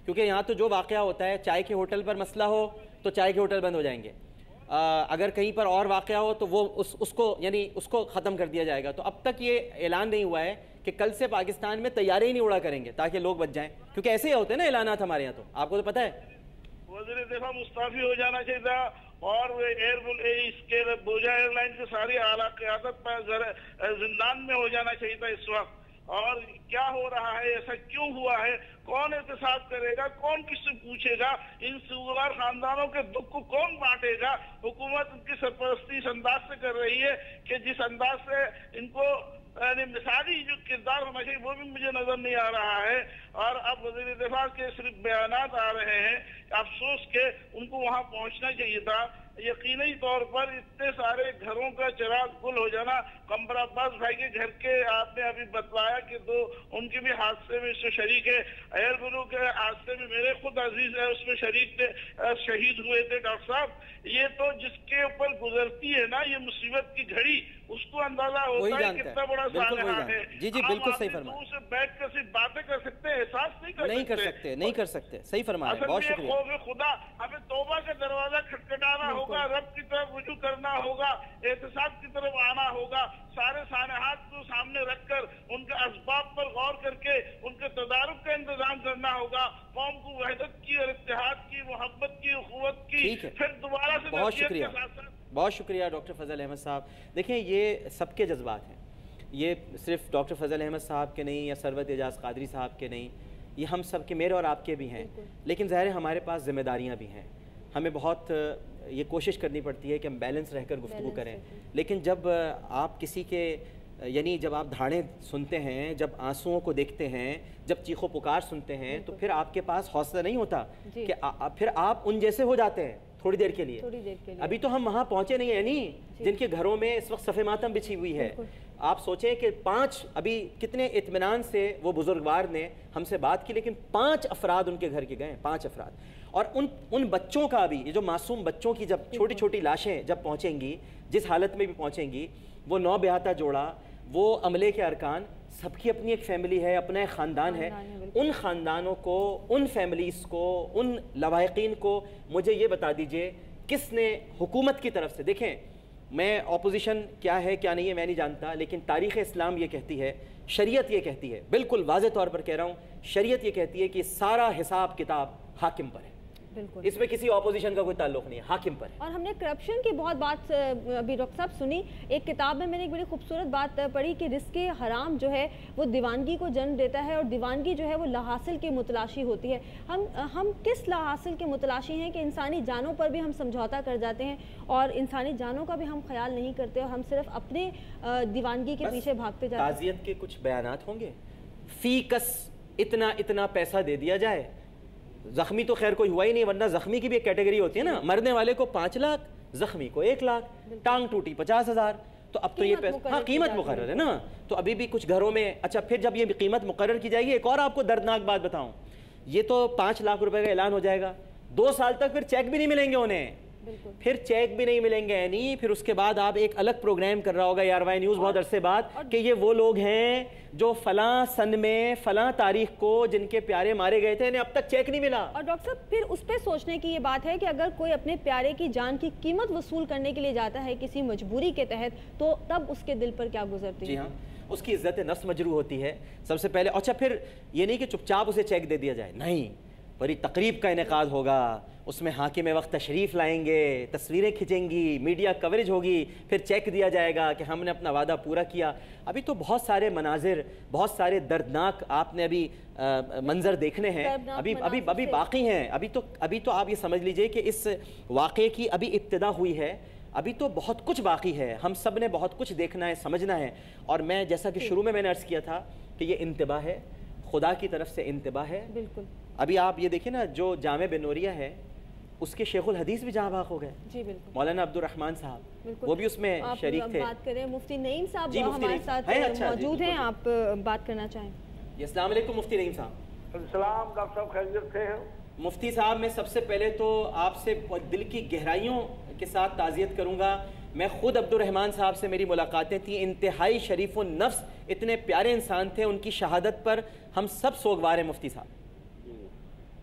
کیونکہ یہاں تو جو واقعہ ہوتا ہے چائے کے ہوٹل پر مسئلہ ہو تو چائے کے ہوٹل بند ہو جائیں گے، اگر کہیں پر اور واقعہ ہو تو وہ اس کو یعنی اس کو ختم کر دیا جائے گا. تو اب تک یہ اعلان نہیں ہوا ہے کہ کل سے پاکستان میں طیارے ہی نہیں اڑا کریں گے تاکہ لوگ بچ جائیں، کیونکہ ایسے ہی ہوتے ہیں نا اعلانات ہمارے یہاں. تو آپ کو تو پتہ ہے وزیر دفاع مستعفی ہو جانا چاہیے تھا، اور اس کے بوجھا ایئر لائن کی ساری اعلیٰ قیادت زندان میں ہو جانا چاہیے تھا اس وقت. اور کیا ہو رہا ہے، ایسا کیوں ہوا ہے، کون احتساب کرے گا، کون کس سے پوچھے گا، ان سوگوار خاندانوں کے دکھ کو کون بانٹے گا؟ حکومت ان کی سرپرستی اس انداز سے کر رہی ہے کہ جس انداز سے ان کو یعنی مثالی جو کردار ہونا چاہیے وہ بھی مجھے نظر نہیں آ رہا ہے. اور اب وزیر دفاع کے صرف بیانات آ رہے ہیں، افسوس کہ ان کو وہاں پہنچنا چاہیے تھا. یقینی طور پر اتنے سارے گھروں کا چراغ گل ہو جانا. قمر عباس بھائی کے گھر کے آپ نے ابھی بتلایا کہ ان کی بھی حادثے میں اس سے شریک ہے. ایئر بلو کے حادثے میں میرے خود عزیز ہے اس میں شریک تھے، شہید ہوئے تھے. ڈاکٹر صاحب یہ تو جس کے اوپر گزرتی ہے نا یہ مصیبت کی گھڑی، اس کو اندازہ ہوتا ہے کتنا بڑا سانحہ ہے. جی جی بالکل صحیح فرمایا. سے بیٹھ کر صرف باتیں کر سکتے ہیں، احساس نہیں کر سکتے. صحیح فرمایا، بہت شکریہ. خوف خدا، ہمیں توبہ کا دروازہ کھٹکھٹانا ہوگا، رب کی طرف رجوع کرنا ہوگا، احتساب کی طرف آنا ہوگا. سارے سانحات کو سامنے رکھ کر ان کے اسباب پر غور کر کے ان کے تدارک کا انتظام کرنا ہوگا. قوم کو وحدت کی اور اتحاد کی، محبت کی، اخوت کی، پھر دوبارہ سے بہت شکریہ. بہت شکریہ ڈاکٹر فضل احمد صاحب. دیکھیں یہ سب کے جذبات ہیں، یہ صرف ڈاکٹر فضل احمد صاحب کے نہیں یا ثروت اعجاز قادری صاحب کے نہیں، یہ ہم سب کے، میرے اور آپ کے بھی ہیں. لیکن ظاہر ہے ہمارے پاس ذمہ داریاں بھی ہیں. ہمیں بہت یہ کوشش کرنی پڑتی ہے کہ ہم بیلنس رہ کر گفتگو کریں. لیکن جب آپ کسی کے یعنی جب آپ دھاڑیں سنتے ہیں، جب آنسوؤں کو دیکھتے ہیں، جب چیخ و پکار سنتے ہیں، تو پھر آپ کے پاس حوصلہ نہیں ہوتا کہ پھر آپ ان جیسے ہو جاتے ہیں تھوڑی دیر کے لیے. ابھی تو ہم وہاں پہنچے نہیں ہیں نہیں جن کے گھروں میں اس وقت صف ماتم بچھی ہوئی ہے. آپ سوچیں کہ 5 ابھی کتنے اطمینان سے وہ بزرگوار نے ہم سے بات کی، لیکن 5 افراد ان کے گھر کے گئے، 5 افراد. اور ان بچوں کا بھی، یہ جو معصوم بچوں کی جب چھوٹی چھوٹی لاشیں جب پہنچیں گی، جس حالت میں بھی پہنچیں گی، وہ 9 بیاہتا جوڑا، وہ عملے کے ارکان، سب کی اپنی ایک فیملی ہے، اپنا ایک خاندان ہے. ان خاندانوں کو، ان فیملیز کو، ان لواحقین کو مجھے یہ بتا دیجئے کس نے حکومت کی طرف سے، دیکھیں میں اپوزیشن کیا ہے کیا نہیں ہے میں نہیں جانتا، لیکن تاریخ اسلام یہ کہتی ہے، شریعت یہ کہتی ہے، بالکل واضح طور پر کہہ رہا ہوں، شریعت یہ کہتی ہے کہ سارا حساب کتاب حاکم پر ہے. اس میں کسی اپوزیشن کا کوئی تعلق نہیں ہے، حاکم پر ہے. اور ہم نے کرپشن کی بہت بات ابھی ڈاکٹر صاحب سنی. ایک کتاب میں نے ایک بڑی خوبصورت بات پڑھی کہ رزق حرام جو ہے وہ دیوانگی کو جنم دیتا ہے، اور دیوانگی جو ہے وہ لاحاصل کی متلاشی ہوتی ہے. ہم کس لاحاصل کے متلاشی ہیں کہ انسانی جانوں پر بھی ہم سمجھوتا کر جاتے ہیں اور انسانی جانوں کا بھی ہم خیال نہیں کرتے، اور ہم صرف اپنے دیوانگی کے پیچھے بھاگتے جاتے ہیں. تعزیت کے کچھ بیانات ہوں گے، فی کس اتنا پیسہ دے دیا جائے. زخمی تو خیر کوئی ہوا ہی نہیں، ورنہ زخمی کی بھی ایک کیٹیگری ہوتی ہے نا، مرنے والے کو 5 لاکھ، زخمی کو 1 لاکھ، ٹانگ ٹوٹی 50,000. تو اب تو یہ پیسہ، ہاں قیمت مقرر ہے نا. تو ابھی بھی کچھ گھروں میں، اچھا پھر جب یہ قیمت مقرر کی جائے گی، ایک اور آپ کو دردناک بات بتاؤں، یہ تو 5 لاکھ روپے کا اعلان ہو جائے گا، 2 سال تک پھر چیک بھی نہیں ملیں گے انہیں، پھر چیک بھی نہیں ملیں گے. یعنی پھر اس کے بعد آپ ایک الگ پروگرام کر رہا ہوگا یار وائی نیوز بہت عرصے بعد کہ یہ وہ لوگ ہیں جو فلاں سن میں فلاں تاریخ کو جن کے پیارے مارے گئے تھے انہیں اب تک چیک نہیں ملا. اور ڈاکٹر صاحب پھر اس پہ سوچنے کی یہ بات ہے کہ اگر کوئی اپنے پیارے کی جان کی قیمت وصول کرنے کے لیے جاتا ہے کسی مجبوری کے تحت، تو تب اس کے دل پر کیا گزرتی ہے؟ جی ہاں، اس کی عزت نفس مجروح ہوتی ہے سب سے پہلے. اچھا پھر یہ نہیں کہ چپ چاپ اسے چیک دے دیا جائے، نہیں، بڑی تقریب کا انعقاد ہوگا، اس میں حاکم وقت تشریف لائیں گے، تصویریں کھنچیں گی، میڈیا کوریج ہوگی، پھر چیک دیا جائے گا کہ ہم نے اپنا وعدہ پورا کیا. ابھی تو بہت سارے مناظر، بہت سارے دردناک آپ نے ابھی منظر دیکھنے ہیں، ابھی باقی ہیں. ابھی تو آپ یہ سمجھ لیجئے کہ اس واقعے کی ابھی ابتدا ہوئی ہے، ابھی تو بہت کچھ باقی ہے. ہم سب نے بہت کچھ دیکھنا ہے، سمجھنا ہے. اور میں جیسا کہ شروع میں نے عرض کیا تھا کہ یہ انتباہ ہے، خدا کی طرف سے انتباہ ہے. بالکل. ابھی آپ یہ دیکھیں نا، جو جامع بنوریہ ہے اس کے شیخ الحدیث بھی جہاں بھاگ ہو گئے. جی بالکل. مولانا عبد الرحمن صاحب وہ بھی اس میں شریک تھے. بات کریں مفتی نعیم صاحب ہمارے ساتھ موجود ہیں، آپ بات کرنا چاہیں؟ السلام علیکم مفتی نعیم صاحب. السلام ڈاکٹر صاحب، خیریت سے ہیں؟ مفتی صاحب میں سب سے پہلے تو آپ سے دل کی گہرائیوں کے ساتھ تعزیت کروں گا. میں خود عبد الرحمن صاحب سے میری ملاقاتیں تھیں، انتہائی شریف النفس، اتنے پیارے انسان تھے، ان کی شہادت پر ہم سب سوگوار ہیں مفتی صاحب.